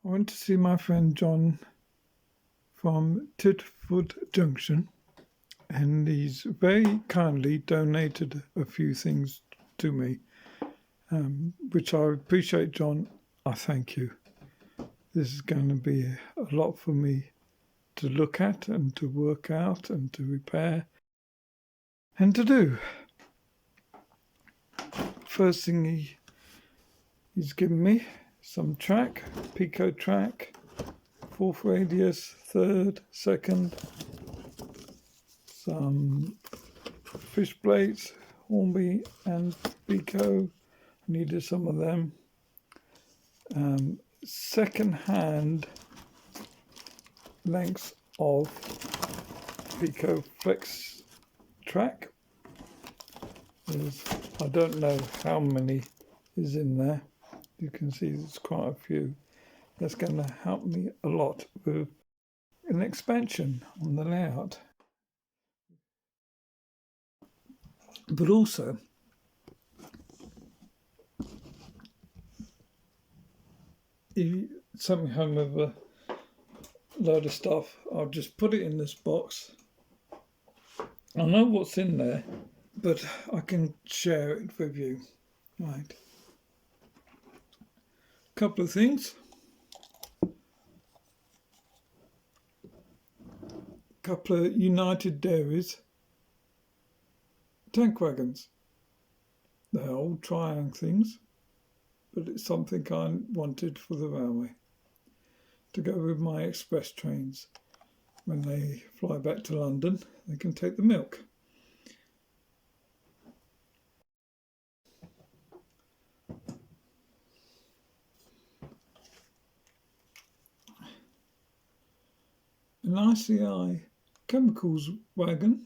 I went to see my friend John from Tidford Junction, and he's very kindly donated a few things to me, which I appreciate, John. I thank you. This is going to be a lot for me to look at and to work out and to repair and to do. First thing he's given me some track, Pico track, 4th radius, 3rd, 2nd, some fish plates, Hornby and Pico, needed some of them. Second hand lengths of Pico Flex track. I don't know how many is in there. You can see there's quite a few. That's going to help me a lot with an expansion on the layout. But also, if something home with a load of stuff, I'll just put it in this box. I know what's in there, but I can share it with you. Right. Couple of things. Couple of United Dairies tank wagons. They're old trying things, but it's something I wanted for the railway to go with my express trains. When they fly back to London, they can take the milk. An ICI chemicals wagon.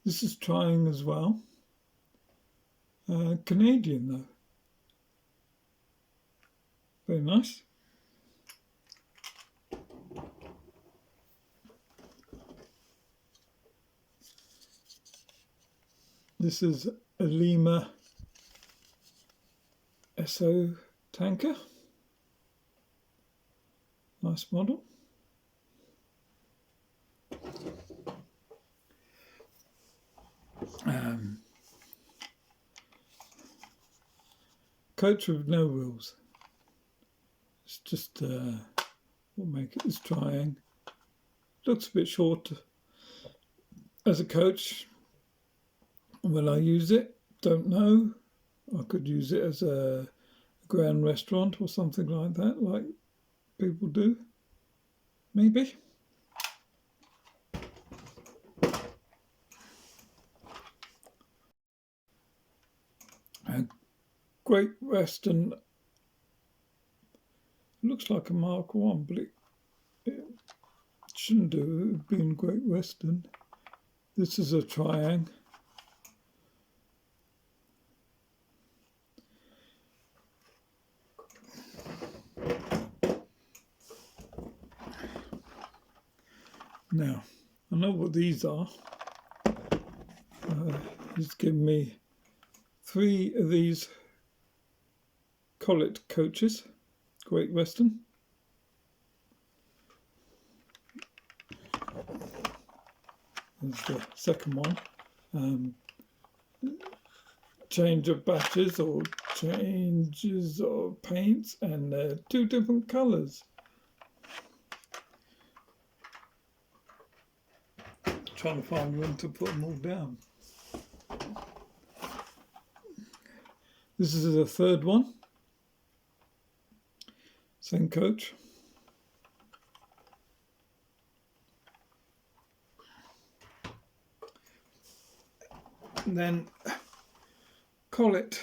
This is trying as well. Canadian though. Very nice. This is a Lima SO tanker. Nice model. Coach with no wheels. It's just what make it is trying. Looks a bit short as a coach. Will I use it? Don't know. I could use it as a grand restaurant or something like that, like people do. Maybe. A Great Western. Looks like a Mark 1, but it shouldn't do. It would be in Great Western. This is a Triang. Now, I know what these are. He's given me 3 of these Collet coaches, Great Western. There's the second one. Change of batches or changes of paints, and 2 different colours. Trying to find room to put them all down. This is the 3rd one. Same coach. And then Collet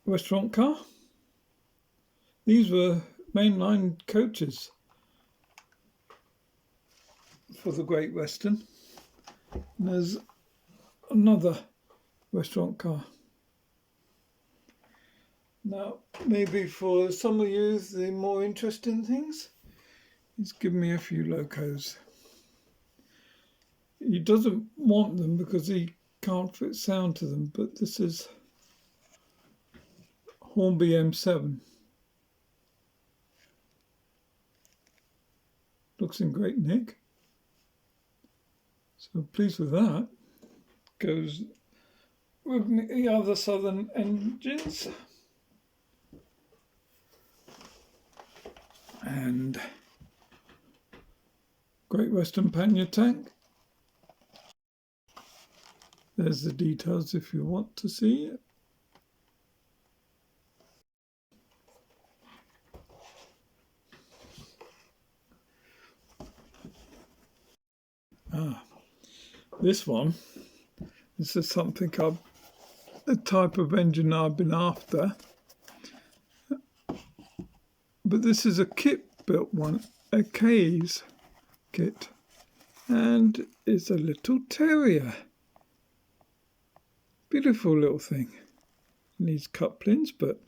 restaurant car. These were mainline coaches for the Great Western. And there's another restaurant car. Now, maybe for some of you, the more interesting things, he's given me a few locos. He doesn't want them because he can't fit sound to them, but this is Hornby M7. looks in great nick. So pleased with that. Goes with the other Southern engines. And Great Western pannier tank. There's the details if you want to see it. This one, this is something a type of engine I've been after. But this is a kit built one, a K's kit. And it's a little terrier. Beautiful little thing. Needs couplings, but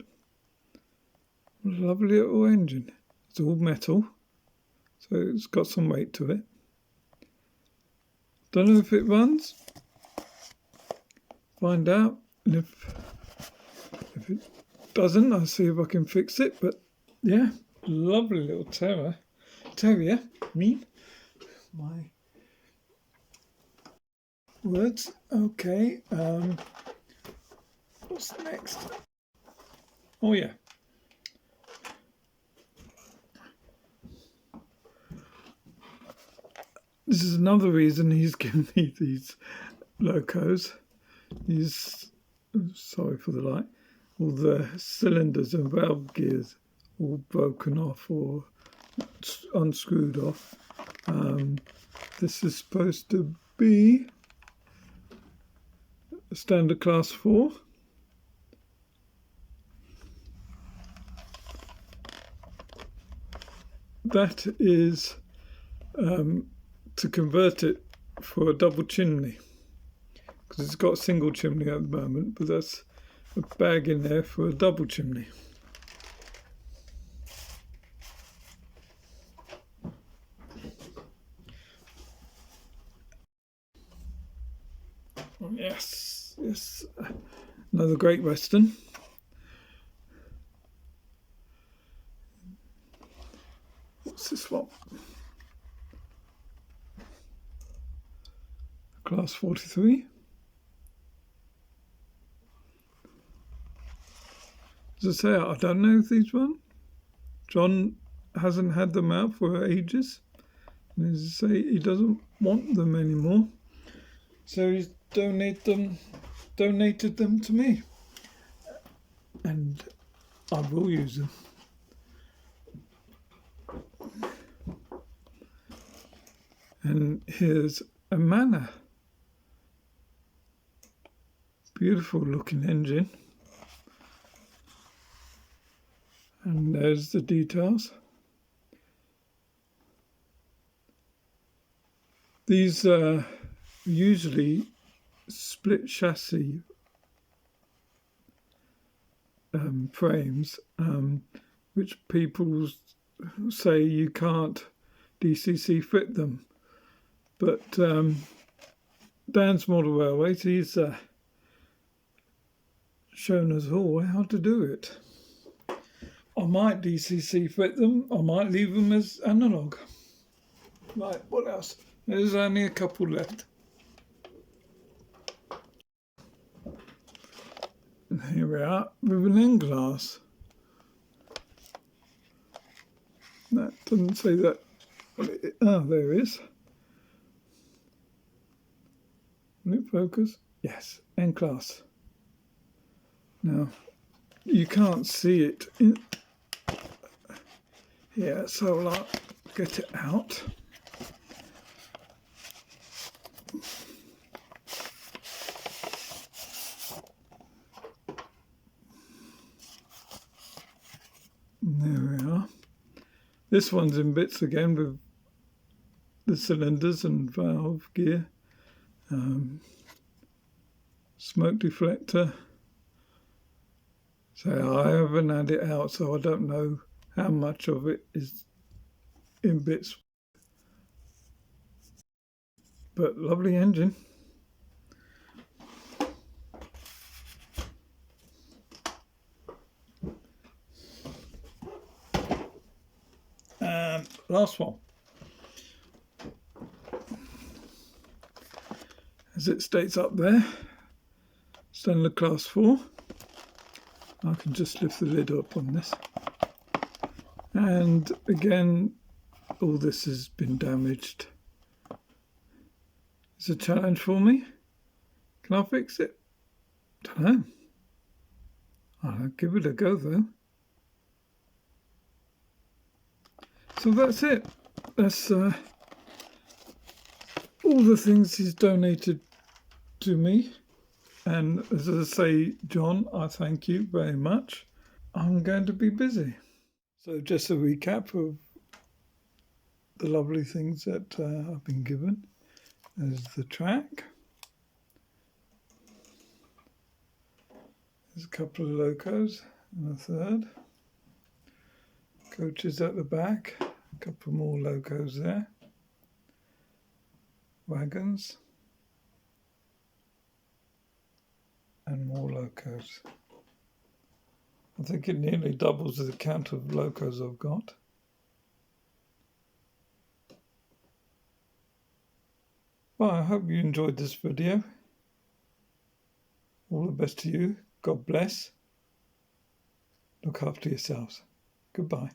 lovely little engine. It's all metal, so it's got some weight to it. Don't know if it runs. Find out. And if it doesn't, I'll see if I can fix it. But yeah, lovely little terrier. My words. Okay. What's next? Oh yeah. This is another reason he's given me these locos. These, sorry for the light, all the cylinders and valve gears all broken off or unscrewed off. This is supposed to be a standard class 4. That is to convert it for a double chimney, because it's got a single chimney at the moment, but that's a bag in there for a double chimney. Yes, another Great Western. What's this one? Class 43. As I say, I don't know if these run. John hasn't had them out for ages. And as I say, he doesn't want them anymore. So he's donated them to me. And I will use them. And here's a Manor. Beautiful looking engine. And there's the details. These are usually split chassis frames, which people say you can't DCC fit them. But Dan's Model Railways, he's shown us all how to do it. I might DCC fit them, I might leave them as analogue. Right, what else? There's only a couple left. And here we are with an end glass. That doesn't say that. Oh, there it is. Will it focus? Yes, end glass. Now, you can't see it here, so I'll get it out. There we are. This one's in bits again with the cylinders and valve gear, smoke deflector. So I haven't had it out, so I don't know how much of it is in bits. But lovely engine. And last one. it states up there, Stainless Class 4. I can just lift the lid up on this. And again, all this has been damaged. It's a challenge for me. Can I fix it? Don't know. I'll give it a go though. So that's it. That's all the things he's donated to me. And as I say, John, I thank you very much. I'm going to be busy. So just a recap of the lovely things that I've been given. There's the track. There's a couple of locos and a third. Coaches at the back. A couple more locos there. Wagons. And more locos. I think it nearly doubles the count of locos I've got. Well, I hope you enjoyed this video. All the best to you. God bless. Look after yourselves. Goodbye.